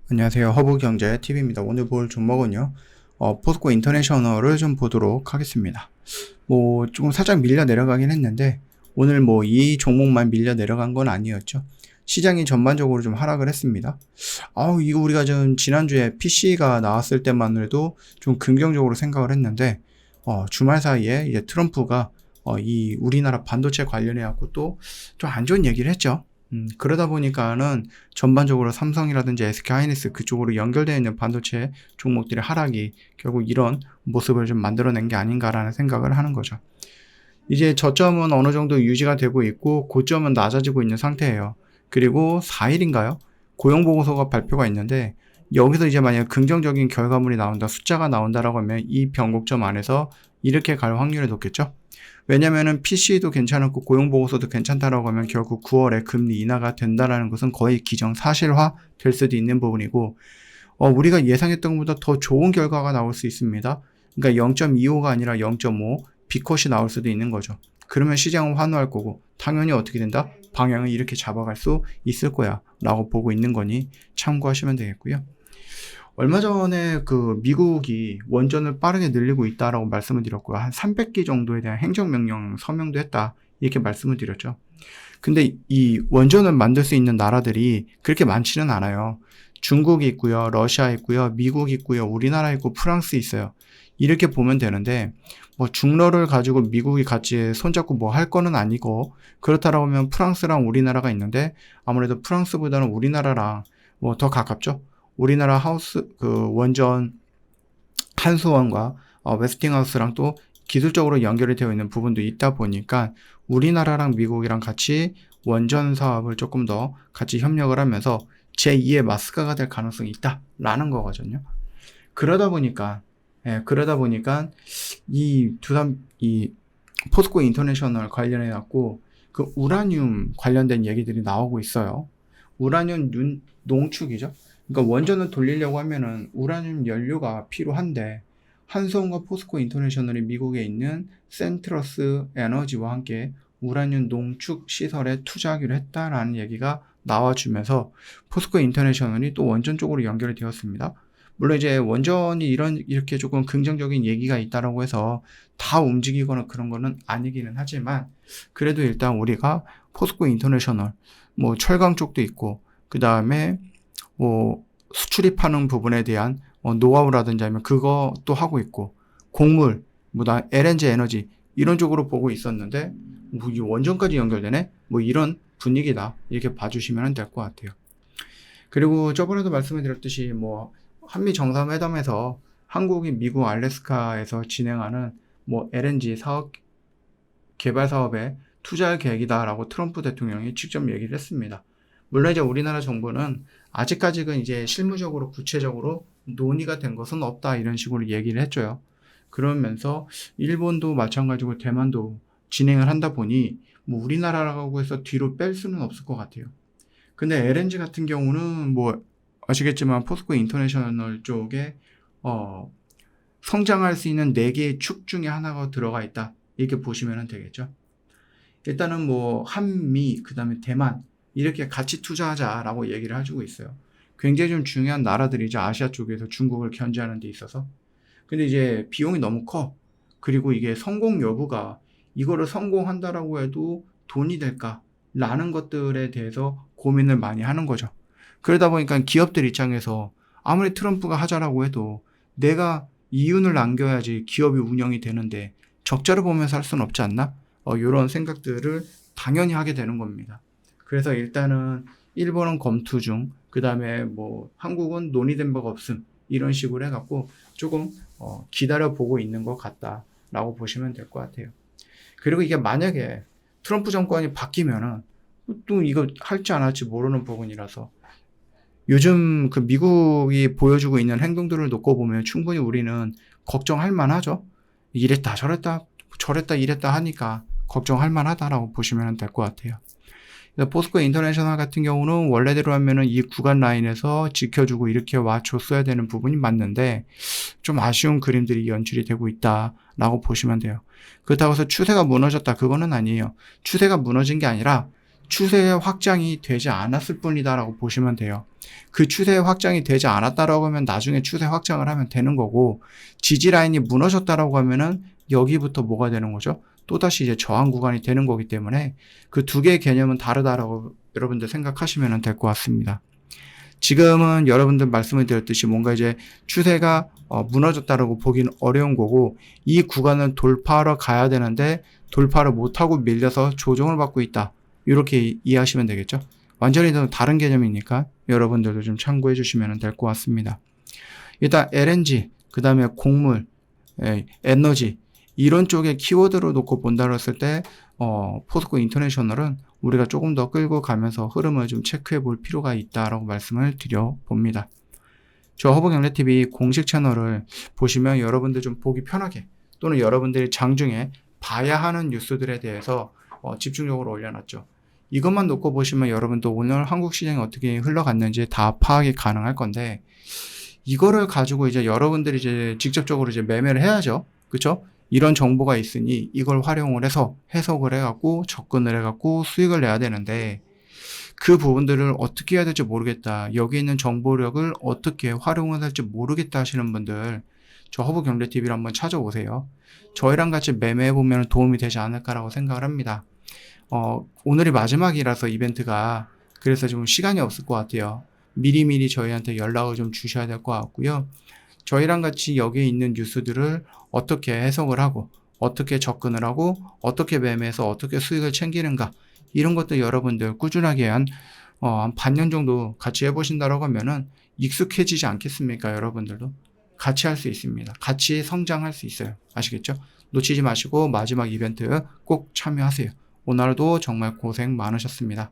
안녕하세요. 허브경제TV입니다. 오늘 볼 종목은요, 포스코 인터내셔널을 좀 보도록 하겠습니다. 조금 살짝 밀려 내려가긴 했는데, 오늘 이 종목만 밀려 내려간 건 아니었죠. 시장이 전반적으로 좀 하락을 했습니다. 이거 우리가 좀 지난주에 PC가 나왔을 때만 해도 좀 긍정적으로 생각을 했는데, 주말 사이에 이제 트럼프가 이 우리나라 반도체 관련해 갖고 또 좀 안 좋은 얘기를 했죠. 그러다 보니까는 전반적으로 삼성이라든지 SK하이닉스 그쪽으로 연결되어 있는 반도체 종목들의 하락이 결국 이런 모습을 좀 만들어낸 게 아닌가라는 생각을 하는 거죠. 이제 저점은 어느 정도 유지가 되고 있고 고점은 낮아지고 있는 상태예요. 그리고 4일인가요? 고용보고서가 발표가 있는데 여기서 이제 만약 긍정적인 결과물이 나온다, 숫자가 나온다라고 하면 이 변곡점 안에서 이렇게 갈 확률이 높겠죠? 왜냐면은 PC도 괜찮았고 고용보고서도 괜찮다라고 하면 결국 9월에 금리 인하가 된다라는 것은 거의 기정사실화 될 수도 있는 부분이고, 우리가 예상했던 것보다 더 좋은 결과가 나올 수 있습니다. 그러니까 0.25가 아니라 0.5 B컷이 나올 수도 있는 거죠. 그러면 시장은 환호할 거고 당연히 어떻게 된다? 방향을 이렇게 잡아갈 수 있을 거야 라고 보고 있는 거니 참고하시면 되겠고요. 얼마 전에 그 미국이 원전을 빠르게 늘리고 있다라고 말씀을 드렸고요. 한 300기 정도에 대한 행정명령 서명도 했다. 이렇게 말씀을 드렸죠. 근데 이 원전을 만들 수 있는 나라들이 그렇게 많지는 않아요. 중국이 있고요. 러시아 있고요. 미국 있고요. 우리나라 있고 프랑스 있어요. 이렇게 보면 되는데 중러를 가지고 미국이 같이 손잡고 할 거는 아니고, 그렇다라고 하면 프랑스랑 우리나라가 있는데 아무래도 프랑스보다는 우리나라랑 더 가깝죠. 우리나라 그 원전 한수원과 웨스팅하우스랑 또 기술적으로 연결이 되어 있는 부분도 있다 보니까 우리나라랑 미국이랑 같이 원전 사업을 조금 더 같이 협력을 하면서 제2의 마스크가 될 가능성이 있다라는 거거든요. 그러다 보니까 이 포스코 인터내셔널 관련해 갖고 그 우라늄 관련된 얘기들이 나오고 있어요. 우라늄 농축이죠. 그러니까 원전을 돌리려고 하면은 우라늄 연료가 필요한데, 한수원과 포스코 인터내셔널이 미국에 있는 센트러스 에너지와 함께 우라늄 농축 시설에 투자하기로 했다라는 얘기가 나와주면서 포스코 인터내셔널이 또 원전 쪽으로 연결이 되었습니다. 물론 이제 원전이 이렇게 조금 긍정적인 얘기가 있다라고 해서 다 움직이거나 그런 거는 아니기는 하지만, 그래도 일단 우리가 포스코 인터내셔널 철강 쪽도 있고, 그 다음에 수출입하는 부분에 대한 노하우라든지 아니면 그것도 하고 있고, 곡물, LNG 에너지 이런 쪽으로 보고 있었는데 이 원전까지 연결되네? 이런 분위기다. 이렇게 봐주시면 될 것 같아요. 그리고 저번에도 말씀을 드렸듯이 한미 정상회담에서 한국이 미국 알래스카에서 진행하는 LNG 사업 개발 사업에 투자할 계획이다라고 트럼프 대통령이 직접 얘기를 했습니다. 물론 이제 우리나라 정부는 아직까지는 이제 실무적으로 구체적으로 논의가 된 것은 없다 이런 식으로 얘기를 했죠. 그러면서 일본도 마찬가지고 대만도 진행을 한다 보니 우리나라라고 해서 뒤로 뺄 수는 없을 것 같아요. 근데 LNG 같은 경우는 아시겠지만 포스코 인터내셔널 쪽에 성장할 수 있는 4개의 축 중에 하나가 들어가 있다 이렇게 보시면 되겠죠. 일단은 한미 그 다음에 대만 이렇게 같이 투자하자라고 얘기를 해주고 있어요. 굉장히 좀 중요한 나라들이죠. 아시아 쪽에서 중국을 견제하는 데 있어서. 근데 이제 비용이 너무 커. 그리고 이게 성공 여부가 이거를 성공한다라고 해도 돈이 될까라는 것들에 대해서 고민을 많이 하는 거죠. 그러다 보니까 기업들 입장에서 아무리 트럼프가 하자라고 해도 내가 이윤을 남겨야지 기업이 운영이 되는데 적자를 보면서 할 수는 없지 않나? 이런 생각들을 당연히 하게 되는 겁니다. 그래서 일단은 일본은 검토 중, 그 다음에 한국은 논의된 바가 없음 이런 식으로 해갖고 조금 기다려보고 있는 것 같다라고 보시면 될 것 같아요. 그리고 이게 만약에 트럼프 정권이 바뀌면은 또 이거 할지 안 할지 모르는 부분이라서 요즘 그 미국이 보여주고 있는 행동들을 놓고 보면 충분히 우리는 걱정할 만하죠. 이랬다 저랬다 이랬다 하니까 걱정할 만하다라고 보시면 될 것 같아요. 포스코 인터내셔널 같은 경우는 원래대로 하면은 이 구간 라인에서 지켜주고 이렇게 와줬어야 되는 부분이 맞는데 좀 아쉬운 그림들이 연출이 되고 있다라고 보시면 돼요. 그렇다고 해서 추세가 무너졌다 그거는 아니에요. 추세가 무너진 게 아니라 추세 확장이 되지 않았을 뿐이다라고 보시면 돼요. 그 추세 확장이 되지 않았다라고 하면 나중에 추세 확장을 하면 되는 거고, 지지 라인이 무너졌다라고 하면은 여기부터 뭐가 되는 거죠? 또다시 이제 저항 구간이 되는 거기 때문에 그 두 개의 개념은 다르다라고 여러분들 생각하시면 될 것 같습니다. 지금은 여러분들 말씀을 드렸듯이 뭔가 이제 추세가 무너졌다라고 보기는 어려운 거고, 이 구간을 돌파하러 가야 되는데 돌파를 못하고 밀려서 조정을 받고 있다, 이렇게 이해하시면 되겠죠. 완전히 다른 개념이니까 여러분들도 좀 참고해 주시면 될 것 같습니다. 일단 LNG, 그 다음에 곡물, 에너지, 이런 쪽의 키워드로 놓고 본다고 했을 때 포스코 인터내셔널은 우리가 조금 더 끌고 가면서 흐름을 좀 체크해 볼 필요가 있다라고 말씀을 드려 봅니다. 저 허브경제TV 공식 채널을 보시면 여러분들 좀 보기 편하게, 또는 여러분들이 장중에 봐야 하는 뉴스들에 대해서 집중적으로 올려놨죠. 이것만 놓고 보시면 여러분도 오늘 한국 시장이 어떻게 흘러갔는지 다 파악이 가능할 건데, 이거를 가지고 이제 여러분들이 이제 직접적으로 이제 매매를 해야죠. 그쵸? 이런 정보가 있으니 이걸 활용을 해서 해석을 해갖고 접근을 해갖고 수익을 내야 되는데, 그 부분들을 어떻게 해야 될지 모르겠다, 여기 있는 정보력을 어떻게 활용을 할지 모르겠다 하시는 분들, 저 허브경제TV를 한번 찾아오세요. 저희랑 같이 매매해보면 도움이 되지 않을까라고 생각을 합니다. 오늘이 마지막이라서 이벤트가, 그래서 좀 시간이 없을 것 같아요. 미리미리 저희한테 연락을 좀 주셔야 될 것 같고요. 저희랑 같이 여기에 있는 뉴스들을 어떻게 해석을 하고 어떻게 접근을 하고 어떻게 매매해서 어떻게 수익을 챙기는가, 이런 것도 여러분들 꾸준하게 한 반년 정도 같이 해보신다라고 하면은 익숙해지지 않겠습니까? 여러분들도 같이 할 수 있습니다. 같이 성장할 수 있어요. 아시겠죠? 놓치지 마시고 마지막 이벤트 꼭 참여하세요. 오늘도 정말 고생 많으셨습니다.